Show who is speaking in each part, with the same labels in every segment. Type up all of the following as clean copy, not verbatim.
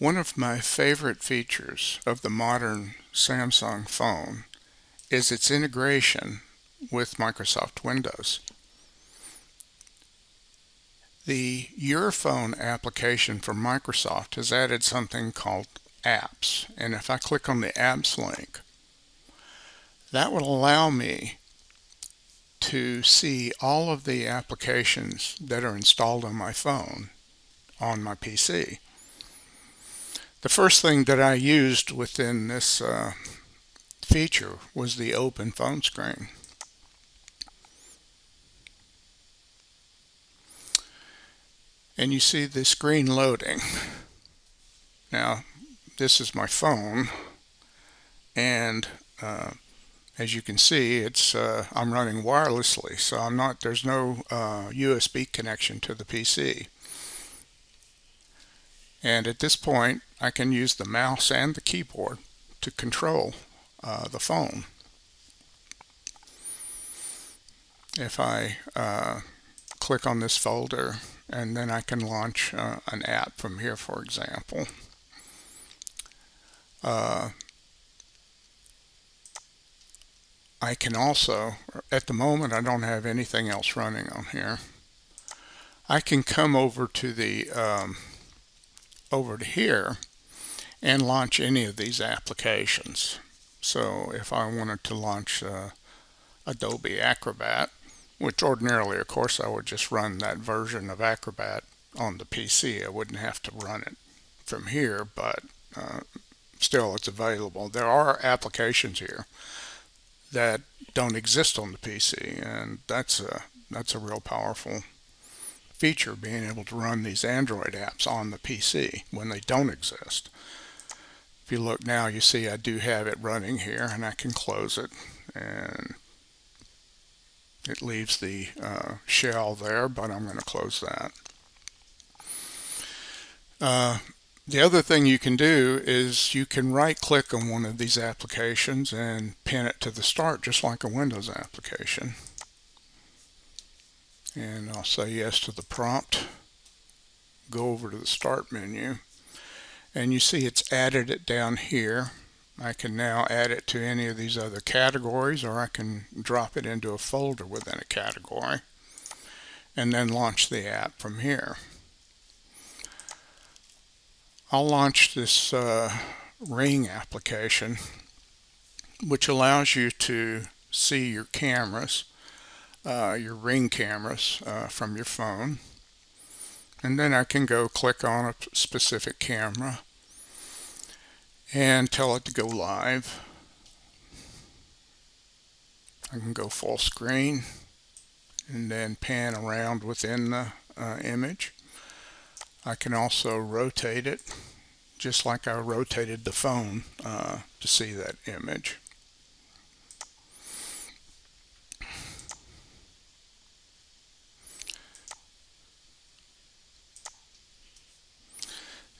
Speaker 1: One of my favorite features of the modern Samsung phone is its integration with Microsoft Windows. The Your Phone application from Microsoft has added something called Apps, and if I click on the Apps link, that will allow me to see all of the applications that are installed on my phone on my PC. The first thing that I used within this feature was the open phone screen. And you see the screen loading. Now, this is my phone, and as you can see, I'm running wirelessly, so there's no USB connection to the PC. And at this point, I can use the mouse and the keyboard to control the phone. If I click on this folder, and then I can launch an app from here, for example. I can also, at the moment I don't have anything else running on here. I can come over to here and launch any of these applications. So if I wanted to launch Adobe Acrobat, which ordinarily, of course, I would just run that version of Acrobat on the PC. I wouldn't have to run it from here, but still it's available. There are applications here that don't exist on the PC, and that's a real powerful feature, being able to run these Android apps on the PC when they don't exist. If you look now, you see I do have it running here, and I can close it, and it leaves the shell there, but I'm going to close that. The other thing you can do is you can right click on one of these applications and pin it to the start, just like a Windows application. And I'll say yes to the prompt, go over to the start menu, and you see it's added it down here. I can now add it to any of these other categories, or I can drop it into a folder within a category and then launch the app from here. I'll launch this Ring application, which allows you to see your cameras, your Ring cameras from your phone. And then I can go click on a specific camera and tell it to go live. I can go full screen and then pan around within the image. I can also rotate it just like I rotated the phone to see that image.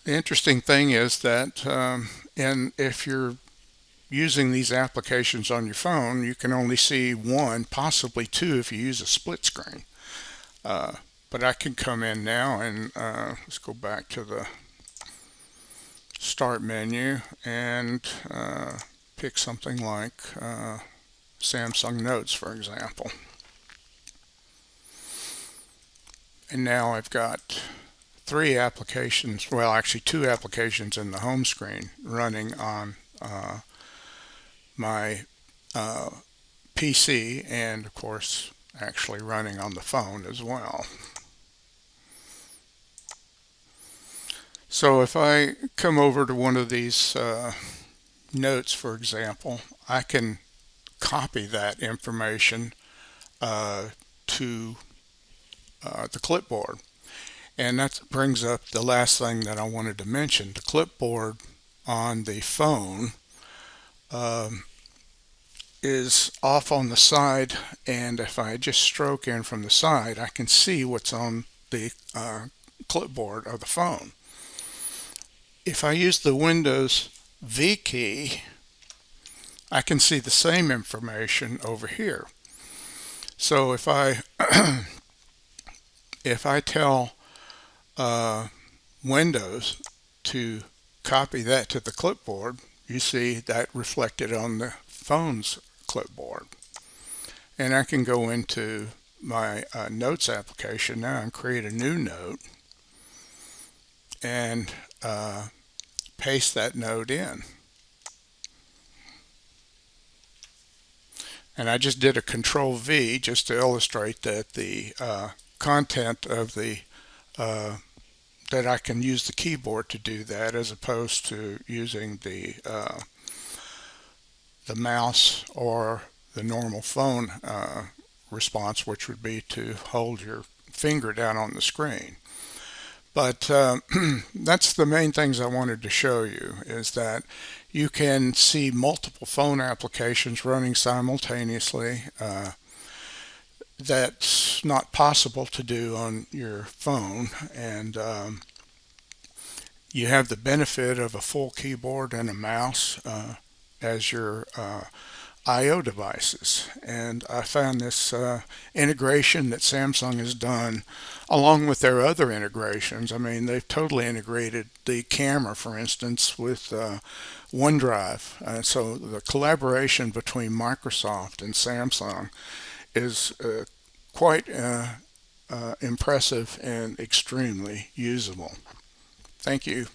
Speaker 1: The interesting thing is that if you're using these applications on your phone, you can only see one, possibly two if you use a split screen. But I can come in now and let's go back to the start menu and pick something like Samsung Notes, for example. And now I've got three applications, well actually two applications in the home screen running on my PC, and of course actually running on the phone as well. So if I come over to one of these notes, for example, I can copy that information to the clipboard. And that brings up the last thing that I wanted to mention. The clipboard on the phone is off on the side, and if I just stroke in from the side, I can see what's on the clipboard of the phone. If I use the Windows V key, I can see the same information over here. So if I if I tell Windows to copy that to the clipboard, you see that reflected on the phone's clipboard. And I can go into my notes application now and create a new note and paste that note in. And I just did a Control V just to illustrate that the content of the that I can use the keyboard to do that, as opposed to using the mouse or the normal phone response, which would be to hold your finger down on the screen. But that's the main things I wanted to show you, is that you can see multiple phone applications running simultaneously. That's not possible to do on your phone, and you have the benefit of a full keyboard and a mouse as your I/O devices. And I found this integration that Samsung has done, along with their other integrations. I mean, they've totally integrated the camera, for instance, with OneDrive. So the collaboration between Microsoft and Samsung is quite impressive and extremely usable. Thank you.